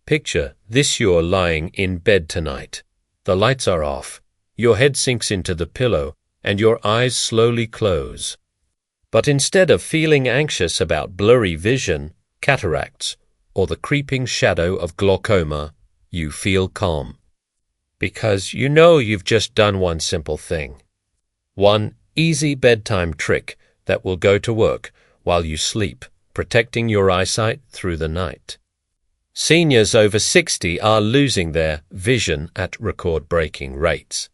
Picture this: you're lying in bed tonight. The lights are off. Your head sinks into the pillow and your eyes slowly close. But instead of feeling anxious about blurry vision, cataracts, or the creeping shadow of glaucoma, you feel calm. Because you know you've just done one simple thing. One easy bedtime trick that will go to work while you sleep, protecting your eyesight through the night. Seniors over 60 are losing their vision at record-breaking rates.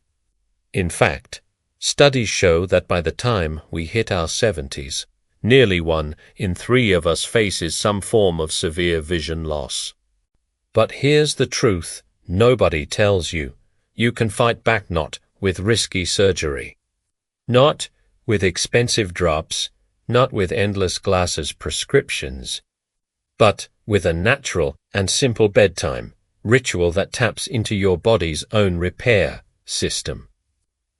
In fact, studies show that by the time we hit our 70s, nearly 1 in 3 of us faces some form of severe vision loss. But here's the truth nobody tells you. You can fight back, not with risky surgery, not with expensive drops, not with endless glasses prescriptions, but with a natural and simple bedtime ritual that taps into your body's own repair system.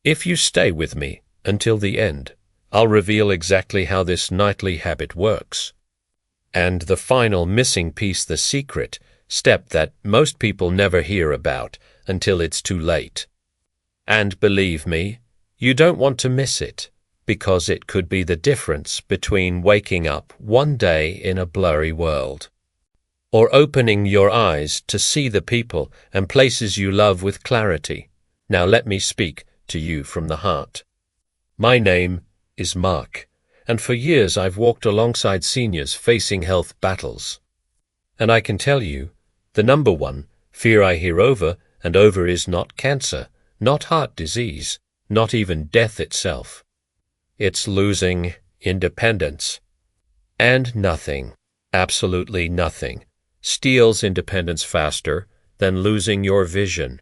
If you stay with me until the end, I'll reveal exactly how this nightly habit works. And the final missing piece, the secret step that most people never hear about until it's too late. And believe me, you don't want to miss it, because it could be the difference between waking up one day in a blurry world, or opening your eyes to see the people and places you love with clarity. Now let me speak to you from the heart. My name is Mark, and for years I've walked alongside seniors facing health battles. And I can tell you, the number one fear I hear over and over is not cancer, not heart disease, not even death itself. It's losing independence. And nothing, absolutely nothing, steals independence faster than losing your vision.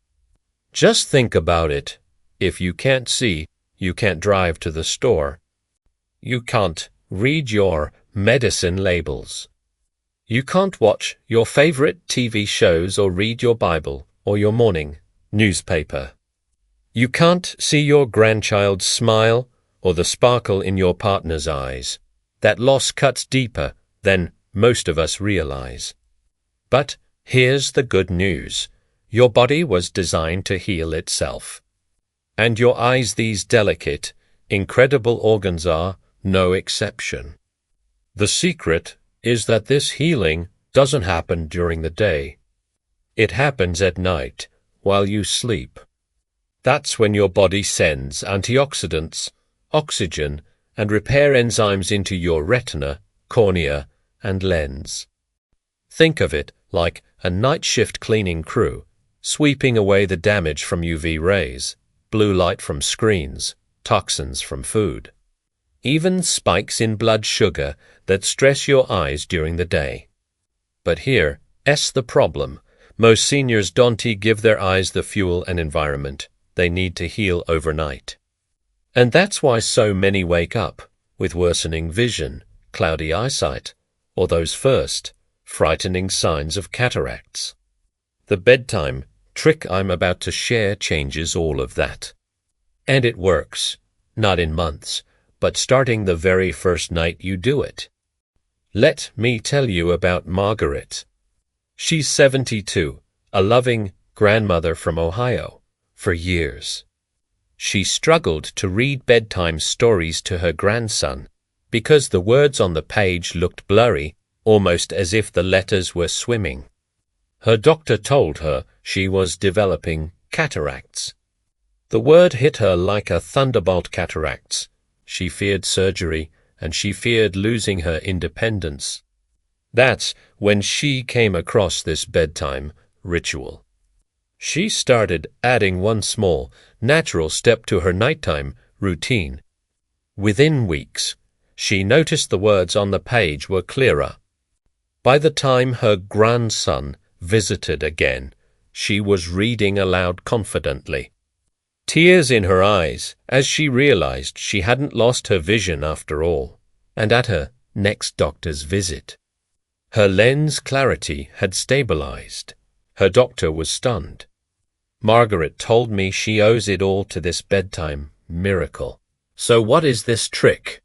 Just think about it. If you can't see, you can't drive to the store. You can't read your medicine labels. You can't watch your favorite TV shows or read your Bible or your morning newspaper. You can't see your grandchild's smile or the sparkle in your partner's eyes. That loss cuts deeper than most of us realize. But here's the good news. Your body was designed to heal itself. And your eyes, these delicate, incredible organs, are no exception. The secret is that this healing doesn't happen during the day. It happens at night, while you sleep. That's when your body sends antioxidants, oxygen, and repair enzymes into your retina, cornea, and lens. Think of it like a night shift cleaning crew, sweeping away the damage from UV rays, blue light from screens, toxins from food, even spikes in blood sugar that stress your eyes during the day. But here's the problem. Most seniors don't give their eyes the fuel and environment they need to heal overnight. And that's why so many wake up with worsening vision, cloudy eyesight, or those first frightening signs of cataracts. The bedtime trick I'm about to share changes all of that. And it works, not in months, but starting the very first night you do it. Let me tell you about Margaret. She's 72, a loving grandmother from Ohio. For years, she struggled to read bedtime stories to her grandson because the words on the page looked blurry, almost as if the letters were swimming. Her doctor told her she was developing cataracts. The word hit her like a thunderbolt. Cataracts. She feared surgery, and she feared losing her independence. That's when she came across this bedtime ritual. She started adding one small, natural step to her nighttime routine. Within weeks, she noticed the words on the page were clearer. By the time her grandson visited again, she was reading aloud confidently, tears in her eyes as she realized she hadn't lost her vision after all. And at her next doctor's visit, her lens clarity had stabilized. Her doctor was stunned. Margaret told me she owes it all to this bedtime miracle. So what is this trick?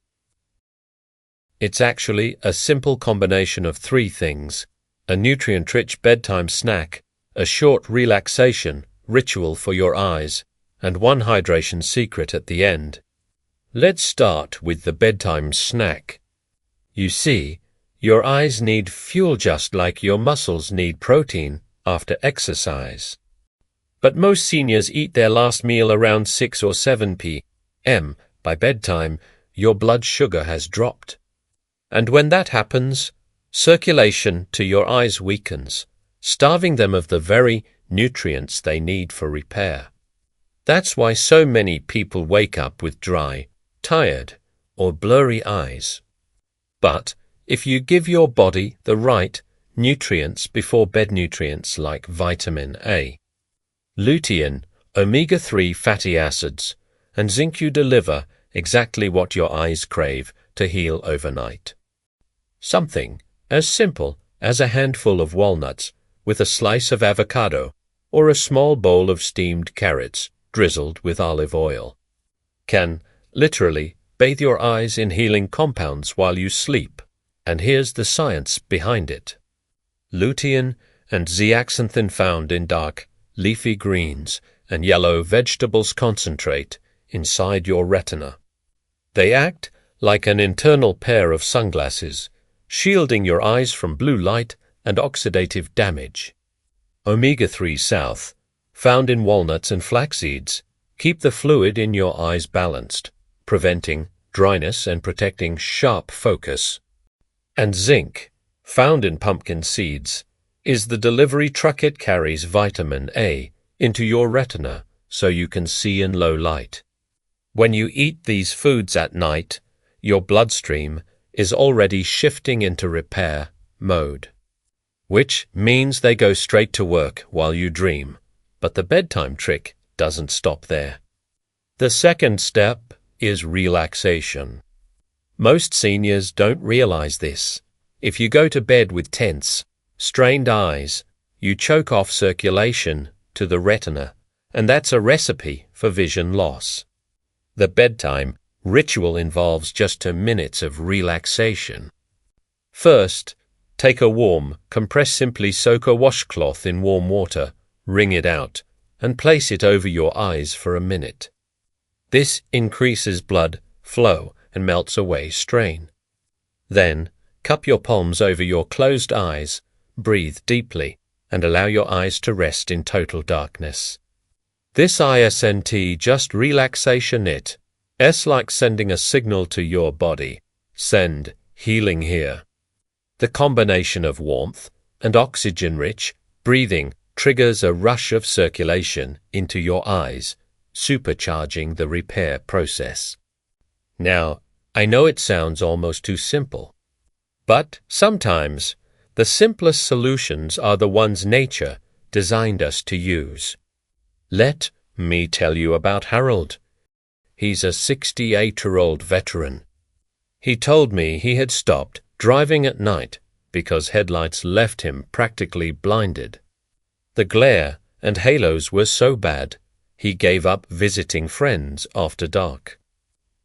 It's actually a simple combination of 3 things: a nutrient-rich bedtime snack, a short relaxation ritual for your eyes, and one hydration secret at the end. Let's start with the bedtime snack. You see, your eyes need fuel just like your muscles need protein after exercise. But most seniors eat their last meal around 6 or 7 p.m. By bedtime, your blood sugar has dropped. And when that happens, circulation to your eyes weakens, starving them of the very nutrients they need for repair. That's why so many people wake up with dry, tired, or blurry eyes. But if you give your body the right nutrients before bed, nutrients like vitamin A, lutein, omega-3 fatty acids, and zinc, you deliver exactly what your eyes crave to heal overnight. Something as simple as a handful of walnuts with a slice of avocado or a small bowl of steamed carrots drizzled with olive oil can literally bathe your eyes in healing compounds while you sleep. And here's the science behind it. Lutein and zeaxanthin found in dark leafy greens and yellow vegetables concentrate inside your retina. They act like an internal pair of sunglasses, shielding your eyes from blue light and oxidative damage. Omega-3 South, found in walnuts and flax seeds, keep the fluid in your eyes balanced, preventing dryness and protecting sharp focus. And zinc, found in pumpkin seeds, is the delivery truck. It carries vitamin A into your retina so you can see in low light. When you eat these foods at night, your bloodstream is already shifting into repair mode, which means they go straight to work while you dream. But the bedtime trick doesn't stop there. The second step is relaxation. Most seniors don't realize this. If you go to bed with tense, strained eyes, you choke off circulation to the retina, and that's a recipe for vision loss. The bedtime ritual involves just 2 minutes of relaxation. First, take a warm, simply soak a washcloth in warm water, wring it out, and place it over your eyes for a minute. This increases blood flow and melts away strain. Then, cup your palms over your closed eyes, breathe deeply, and allow your eyes to rest in total darkness. This isn't just relaxation, it's like sending a signal to your body. Send healing here. The combination of warmth and oxygen-rich breathing triggers a rush of circulation into your eyes, supercharging the repair process. Now, I know it sounds almost too simple, but sometimes the simplest solutions are the ones nature designed us to use. Let me tell you about Harold. He's a 68-year-old veteran. He told me he had stopped driving at night because headlights left him practically blinded. The glare and halos were so bad, he gave up visiting friends after dark.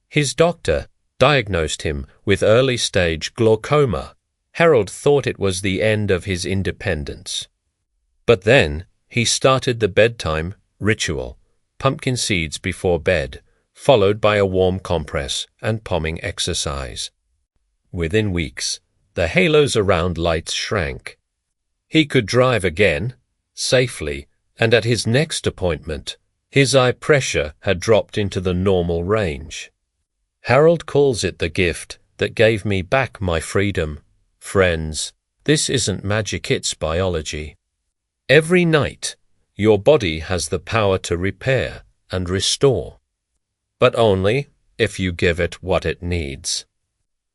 His doctor diagnosed him with early-stage glaucoma. Harold thought it was the end of his independence. But then he started the bedtime ritual, pumpkin seeds before bed, followed by a warm compress and palming exercise. Within weeks, the halos around lights shrank. He could drive again, safely, and at his next appointment, his eye pressure had dropped into the normal range. Harold calls it the gift that gave me back my freedom. Friends, this isn't magic, it's biology. Every night, your body has the power to repair and restore, but only if you give it what it needs.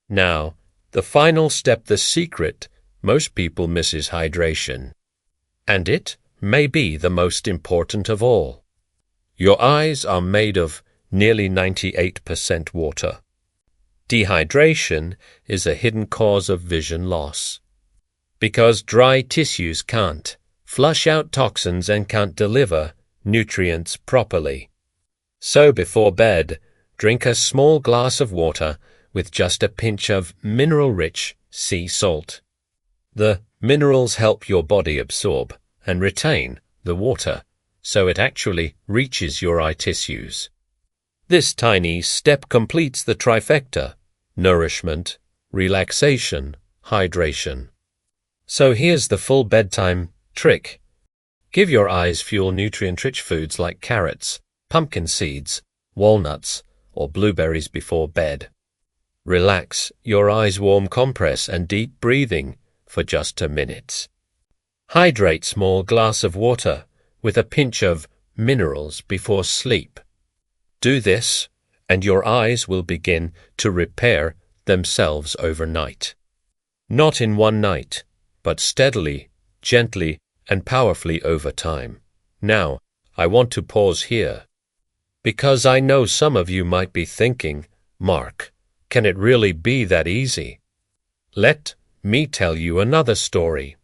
Now, the final step, the secret most people miss, is hydration. And it may be the most important of all. Your eyes are made of nearly 98% water. Dehydration is a hidden cause of vision loss, because dry tissues can't flush out toxins and can't deliver nutrients properly. So before bed, drink a small glass of water with just a pinch of mineral-rich sea salt. The Minerals help your body absorb and retain the water, so it actually reaches your eye tissues. This tiny step completes the trifecta: nourishment, relaxation, hydration. So here's the full bedtime trick. Give your eyes fuel nutrient-rich foods like carrots, pumpkin seeds, walnuts, or blueberries before bed. Relax your eyes, warm compress and deep breathing for just a minute. Hydrate small glass of water with a pinch of minerals before sleep. Do this, and your eyes will begin to repair themselves overnight. Not in one night, but steadily, gently, and powerfully over time. Now, I want to pause here, because I know some of you might be thinking, Mark, can it really be that easy? Let me tell you another story.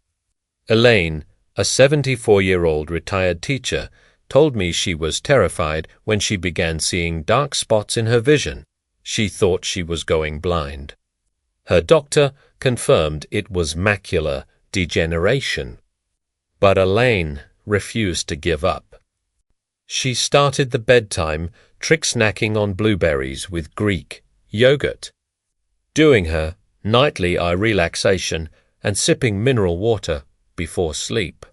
Elaine, a 74-year-old retired teacher, told me she was terrified when she began seeing dark spots in her vision. She thought she was going blind. Her doctor confirmed it was macular degeneration. But Elaine refused to give up. She started the bedtime trick snacking on blueberries with Greek yogurt, doing her nightly eye relaxation and sipping mineral water before sleep.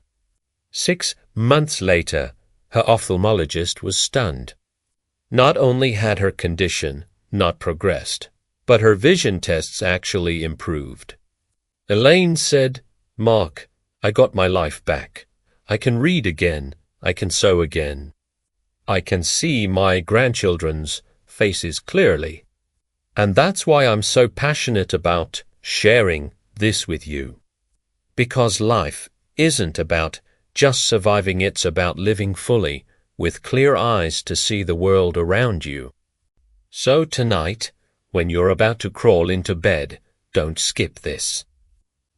6 months later, her ophthalmologist was stunned. Not only had her condition not progressed, but her vision tests actually improved. Elaine said, Mark, I got my life back. I can read again. I can sew again. I can see my grandchildren's faces clearly. And that's why I'm so passionate about sharing this with you. Because life isn't about just surviving, it's about living fully, with clear eyes to see the world around you. So tonight, when you're about to crawl into bed, don't skip this.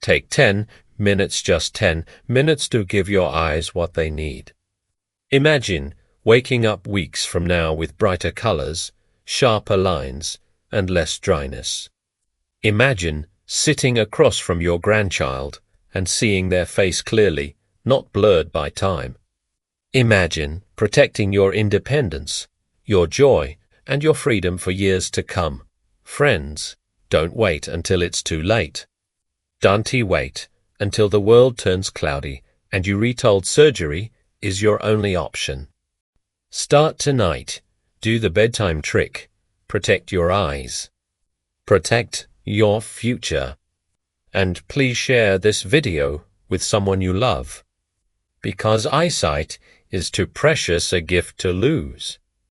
Take 10 minutes, just 10 minutes to give your eyes what they need. Imagine waking up weeks from now with brighter colors, sharper lines, and less dryness. Imagine sitting across from your grandchild and seeing their face clearly, not blurred by time. Imagine protecting your independence, your joy, and your freedom for years to come. Friends, don't wait until it's too late. Don't wait until the world turns cloudy and you're retold surgery is your only option. Start tonight. Do the bedtime trick. Protect your eyes. Protect your future. And please share this video with someone you love, because eyesight is too precious a gift to lose.